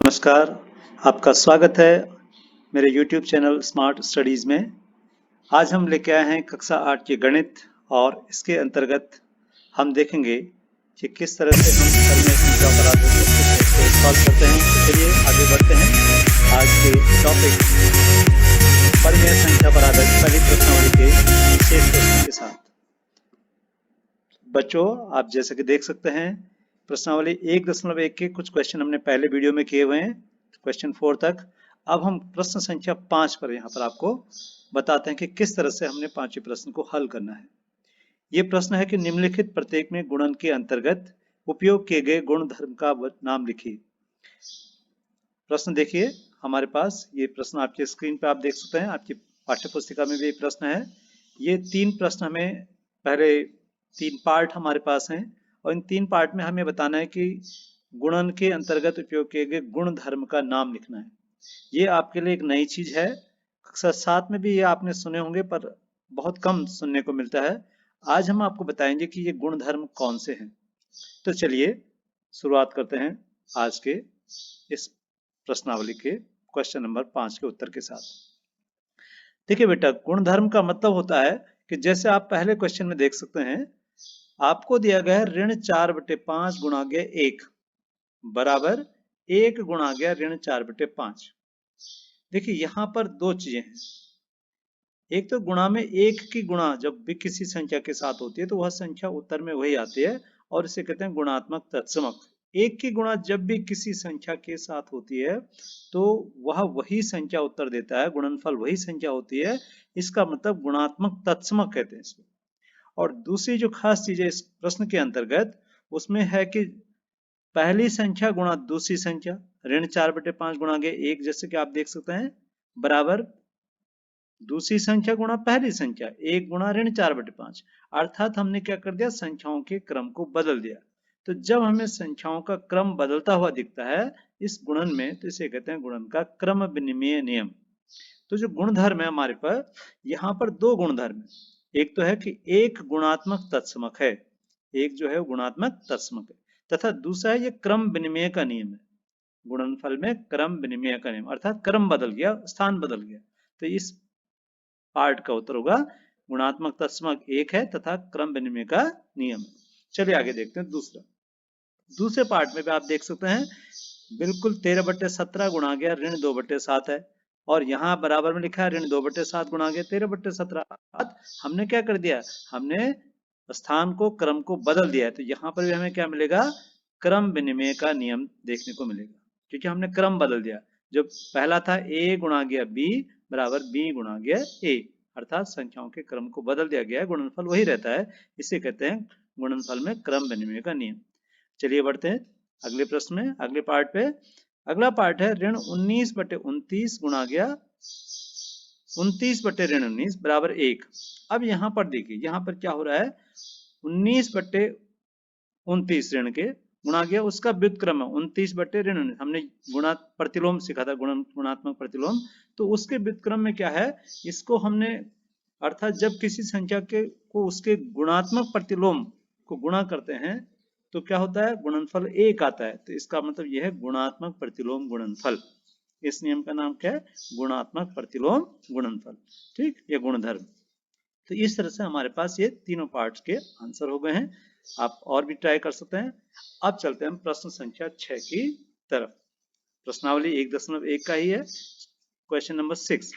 नमस्कार, आपका स्वागत है मेरे YouTube चैनल स्मार्ट स्टडीज़ में। आज हम लेके आए हैं कक्षा 8 के गणित और इसके अंतर्गत हम देखेंगे कि किस तरह से हम परिमेय संख्या अपराधों को किस तरह से सॉल्व करते हैं। तो चलिए आगे बढ़ते हैं। आज के टॉपिक परिमेय संख्या अपराधक पहली प्रश्नावली के शेष प्रश्न के साथ। बच्चों, आप जैसे कि देख सकते हैं प्रश्नावली 1.1 के कुछ क्वेश्चन हमने पहले वीडियो में किए हुए हैं, क्वेश्चन 4 तक। अब हम प्रश्न संख्या 5 पर यहाँ पर आपको बताते हैं कि किस तरह से हमने पांचवें प्रश्न को हल करना है। ये प्रश्न है कि निम्नलिखित प्रत्येक में गुणन के अंतर्गत उपयोग किए गए गुण धर्म का नाम लिखिए। प्रश्न देखिए, हमारे पास ये प्रश्न आपके स्क्रीन पर आप देख सकते हैं, आपकी पाठ्य पुस्तिका में भी ये प्रश्न है। ये 3 प्रश्न हमें पहले 3 पार्ट हमारे पास हैं और इन 3 पार्ट में हमें बताना है कि गुणन के अंतर्गत उपयोग किए गए गुण धर्म का नाम लिखना है। ये आपके लिए एक नई चीज है। कक्षा 7 में भी ये आपने सुने होंगे पर बहुत कम सुनने को मिलता है। आज हम आपको बताएंगे कि ये गुण धर्म कौन से हैं। तो चलिए शुरुआत करते हैं आज के इस प्रश्नावली के क्वेश्चन नंबर 5 के उत्तर के साथ। देखिए बेटा, गुण धर्म का मतलब होता है कि जैसे आप पहले क्वेश्चन में देख सकते हैं, आपको दिया गया है ऋण 4/5 गुणा गया 1 बराबर 1 गुणा गया ऋण 4/5। देखिए यहां पर दो चीजें हैं। एक तो गुणा में एक की गुणा जब भी किसी संख्या के साथ होती है तो वह संख्या उत्तर में वही आती है और इसे कहते हैं गुणात्मक तत्समक। एक की गुणा जब भी किसी संख्या के साथ होती है तो वह वही संख्या उत्तर देता है, गुणनफल वही संख्या होती है। इसका मतलब गुणात्मक तत्समक कहते हैं इसको। और दूसरी जो खास चीज है इस प्रश्न के अंतर्गत उसमें है कि पहली संख्या गुणा दूसरी संख्या, ऋण 4/5 गुणा गया 1, जैसे कि आप देख सकते हैं, बराबर दूसरी संख्या गुणा पहली संख्या 1 गुणा ऋण 4/5। अर्थात हमने क्या कर दिया, संख्याओं के क्रम को बदल दिया। तो जब हमें संख्याओं का क्रम बदलता हुआ दिखता है इस गुणन में तो इसे कहते हैं गुणन का क्रम विनिमय नियम। तो जो गुणधर्म है हमारे पास, यहाँ पर दो गुणधर्म है। एक तो है कि एक गुणात्मक तत्समक है, एक जो है गुणात्मक तत्समक है, तथा दूसरा है ये क्रम विनिमय का नियम है। गुणनफल में क्रम विनिमय का नियम अर्थात क्रम बदल गया, स्थान बदल गया। तो इस पार्ट का उत्तर होगा गुणात्मक तत्समक एक है तथा क्रम विनिमय का नियम है। चलिए आगे देखते हैं दूसरे पार्ट में भी आप देख सकते हैं बिल्कुल 13/17 गुणा गया ऋण 2/7 है और यहाँ बराबर में लिखा है ऋण 2/7 गुणा गया 13/17। हमने क्या कर दिया, हमने स्थान को क्रम को बदल दिया है। तो यहाँ पर भी हमें क्या मिलेगा, क्रम विनिमय का नियम देखने को मिलेगा, क्योंकि हमने क्रम बदल दिया। जो पहला था a गुणा गया b बराबर b गुणा गया a, अर्थात संख्याओं के क्रम को बदल दिया गया है, गुणनफल वही रहता है। इसे कहते हैं गुणनफल में क्रम विनिमय का नियम। चलिए बढ़ते हैं अगले प्रश्न में, अगले पार्ट पे। अगला पार्ट है ऋण 19/29 गुणा गया 29 बटे ऋण 19 बराबर 1। अब यहाँ पर देखिए, यहाँ पर क्या हो रहा है, 19/29 ऋण के गुणा गया उसका व्युत्क्रम है 29 बटे ऋण 19। हमने गुणा प्रतिलोम सीखा था, गुणात्मक प्रतिलोम। तो उसके व्युत्क्रम में क्या है, इसको हमने अर्थात जब किसी संख्या के को उसके गुणात्मक प्रतिलोम को गुणा करते हैं तो क्या होता है, गुणनफल 1 आता है। तो इसका मतलब यह है गुणात्मक प्रतिलोम गुणनफल। इस नियम का नाम क्या है, गुणात्मक प्रतिलोम गुणनफल। ठीक, ये गुणधर्म। तो इस तरह से हमारे पास ये तीनों पार्ट्स के आंसर हो गए हैं। आप और भी ट्राई कर सकते हैं। अब चलते हैं प्रश्न संख्या 6 की तरफ। प्रश्नावली 1.1 का ही है, क्वेश्चन नंबर 6।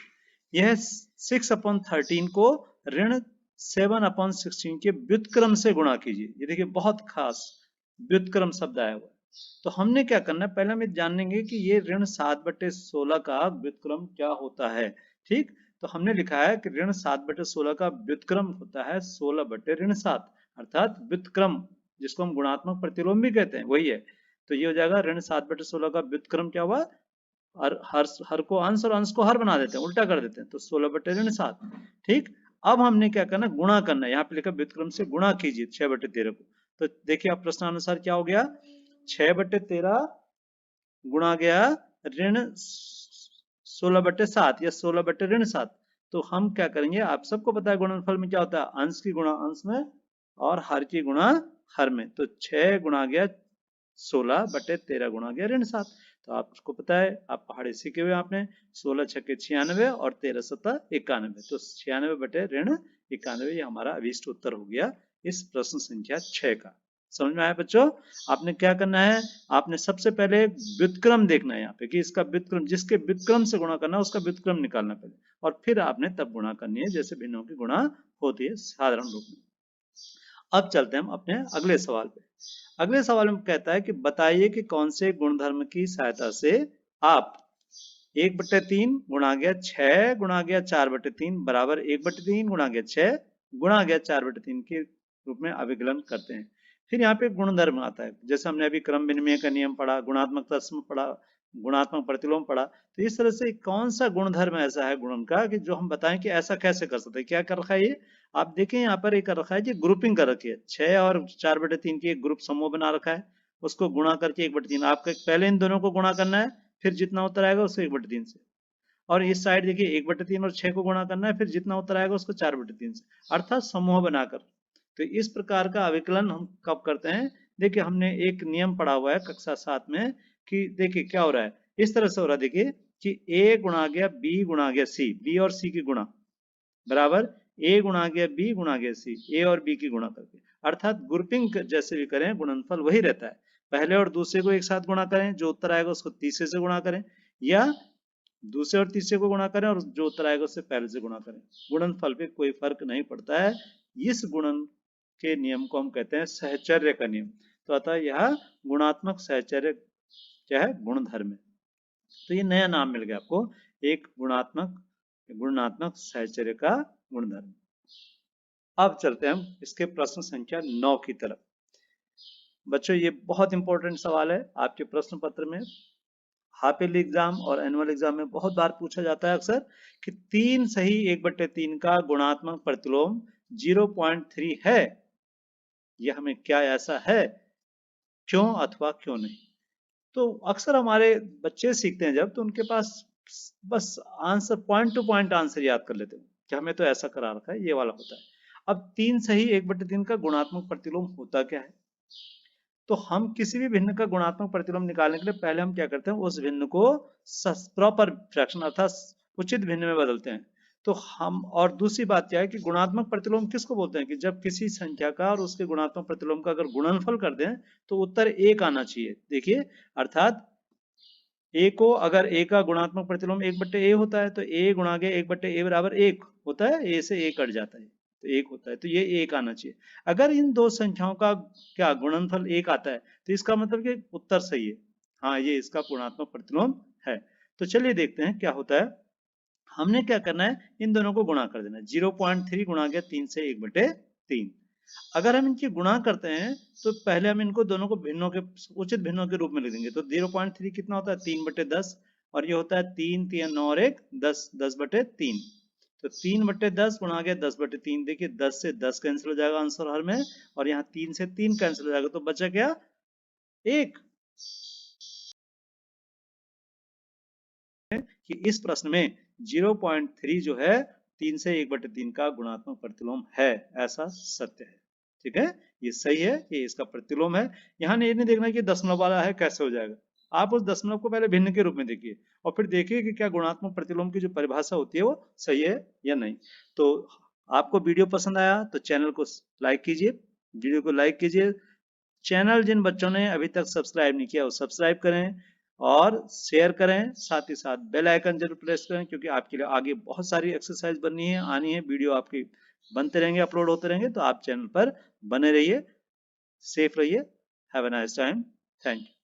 यह 6/13 को ऋण 7/16 के व्युत्क्रम से गुणा कीजिए। ये देखिए बहुत खास व्युत्क्रम शब्द आया हुआ है। तो हमने क्या करना है, पहले हम जानेंगे कि ये ऋण 7/16 का व्युत्क्रम क्या होता है। ठीक, तो हमने लिखा है कि ऋण 7/16 का व्युत्क्रम होता है 16/7, अर्थात व्युत्क्रम जिसको हम गुणात्मक प्रतिलोम भी कहते हैं वही है। तो ये हो जाएगा ऋण 7/16 का व्युत्क्रम क्या हुआ, हर को अंश और अंश को हर बना देते हैं, उल्टा कर देते हैं, तो 16/7। ठीक, अब हमने क्या करना, गुणा करना है। यहाँ पे लिखा व्युत्क्रम से गुणा कीजिए 6/13 को। तो देखिए आप प्रश्नानुसार क्या हो गया, 6/13 गुणा गया ऋण 16/7 या 16/7। तो हम क्या करेंगे, आप सबको पता है गुणनफल में क्या होता है, अंश की गुणा अंश में और हर की गुणा हर में। तो 6 गुणा गया 16/13 गुणा गया ऋण 7। तो आपको पता है, आप पहाड़ी सीखे हुए आपने, 16 छक्के 96 और 13 सत्ता 91, तो 96 बटे ऋण 91 ये हमारा अभीष्ट उत्तर हो गया इस प्रश्न संख्या 6 का। समझ में आया बच्चों? आपने क्या करना है, आपने सबसे पहले व्युत्क्रम देखना है यहाँ पे कि इसका व्युत्क्रम, जिसके व्युत्क्रम से गुणा करना है उसका व्युत्क्रम निकालना पहले, और फिर आपने तब गुणा करनी है जैसे भिन्नों की गुणा होती है साधारण रूप में। अब चलते हैं हम अपने अगले सवाल पे। अगले सवाल में कहता है कि बताइए कि कौन से गुणधर्म की सहायता से आप 1/3 गुणा गया 6 गुणा गया 4/3 बराबर 1/3 गुणा गया 6 गुणा गया 4/3 के रूप में अभिकलन करते हैं। फिर यहाँ पे गुणधर्म आता है, जैसे हमने अभी क्रम विनिमय का नियम पढ़ा, गुणात्मक तत्सम पढ़ा, गुणात्मक प्रतिलोम पढ़ा। तो इस तरह से कौन सा गुणधर्म ऐसा है गुणन का कि जो हम बताएं कि ऐसा कैसे कर सकते हैं। क्या कर रखा है ये, आप देखें यहाँ पर एक कर रखा है जी, ग्रुपिंग कर रखी है, 6 और 4/3 की एक ग्रुप समूह बना रखा है, उसको गुणा करके 1/3, आपको पहले इन दोनों को गुणा करना है, फिर जितना उत्तर आएगा उसको 1/3 से, और इस साइड देखिए 1/3 और 6 को गुणा करना है, फिर जितना उत्तर आएगा उसको 4/3 से, अर्थात समूह बनाकर। तो इस प्रकार का अविकलन हम कब करते हैं, देखिए हमने एक नियम पढ़ा हुआ है कक्षा 7 में कि देखिए क्या हो रहा है, इस तरह से हो रहा है, देखिए कि a गुणा गया b गुणा गया c, b और c की गुणा बराबर a गुणा गया b गुणा गया c, a और b की गुणा करके, अर्थात ग्रुपिंग जैसे भी करें गुणनफल वही रहता है, पहले और दूसरे को एक साथ गुणा करें, जो उत्तर आएगा उसको तीसरे से गुणा करें, या दूसरे और तीसरे को गुणा करें और जो उत्तर आएगा उससे पहले से गुणा करें, गुणनफल पे कोई फर्क नहीं पड़ता है। इस गुणन के नियम को हम कहते हैं सहचर्य का नियम। तो अतः यह गुणात्मक सहचर्य क्या है, गुणधर्म है। तो ये नया नाम मिल गया आपको, एक गुणात्मक सहचर्य का गुणधर्म। अब चलते हैं हम इसके प्रश्न संख्या 9 की तरफ। बच्चों ये बहुत इंपॉर्टेंट सवाल है, आपके प्रश्न पत्र में हाफ ईयरली एग्जाम और एनुअल एग्जाम में बहुत बार पूछा जाता है अक्सर कि 3 सही 1/3 का गुणात्मक प्रतिलोम 0.3 है, यह हमें क्या ऐसा है, क्यों अथवा क्यों नहीं। तो अक्सर हमारे बच्चे सीखते हैं जब, तो उनके पास बस answer point two point answer याद कर लेते हैं कि हमें तो ऐसा करा रखा है, ये वाला होता है। अब 3 सही 1/3 का गुणात्मक प्रतिलोम होता क्या है, तो हम किसी भी भिन्न का गुणात्मक प्रतिलोम निकालने के लिए पहले हम क्या करते हैं, उस भिन्न को प्रॉपर फ्रैक्शन अर्थात उचित भिन्न में बदलते हैं। तो हम, और दूसरी बात क्या है कि गुणात्मक प्रतिलोम किसको बोलते हैं कि जब किसी संख्या का और उसके गुणात्मक प्रतिलोम का अगर गुणनफल कर दें तो उत्तर 1 आना चाहिए। देखिए अर्थात a को, अगर a का गुणात्मक प्रतिलोम 1/a होता है तो a गुणा के 1/a बराबर 1 होता है, a से a कट जाता है तो 1 होता है, तो ये 1 आना चाहिए। अगर इन दो संख्याओं का क्या गुणनफल 1 आता है तो इसका मतलब कि उत्तर सही है, हाँ ये इसका गुणात्मक प्रतिलोम है। तो चलिए देखते हैं क्या होता है। हमने क्या करना है, इन दोनों को गुणा कर देना है, 0.3 गुणा गया 3 से 1/3। अगर हम इनकी गुणा करते हैं तो पहले हम इनको दोनों को भिन्नों के, उचित भिन्नों के रूप में लिख देंगे। तो 0.3 कितना होता है, 3/10, और ये होता है 3 3 9 और 1 10, 10/3। तो 3/10 गुणा गया 10/3, देखिए 10 से 10 कैंसिल हो जाएगा आंसर हर में, और यहाँ 3 से 3 कैंसिल हो जाएगा, तो बचा क्या 1। कि इस प्रश्न में 0.3 जो है 3 से 1/3 का गुणात्मक प्रतिलोम है, ऐसा सत्य है। ठीक है, ये सही है, ये इसका प्रतिलोम है। यहाँ ये नहीं देखना कि दशमलव वाला है कैसे हो जाएगा, आप उस दशमलव को पहले भिन्न के रूप में देखिए और फिर देखिए कि क्या गुणात्मक प्रतिलोम की जो परिभाषा होती है वो सही है या नहीं। तो आपको वीडियो पसंद आया तो चैनल को लाइक कीजिए, वीडियो को लाइक कीजिए। चैनल जिन बच्चों ने अभी तक सब्सक्राइब नहीं किया वो सब्सक्राइब करें और शेयर करें, साथ ही साथ बेल आइकन जरूर प्रेस करें, क्योंकि आपके लिए आगे बहुत सारी एक्सरसाइज बननी है, आनी है, वीडियो आपके बनते रहेंगे, अपलोड होते रहेंगे। तो आप चैनल पर बने रहिए, सेफ रहिए। Have a nice time, thank you.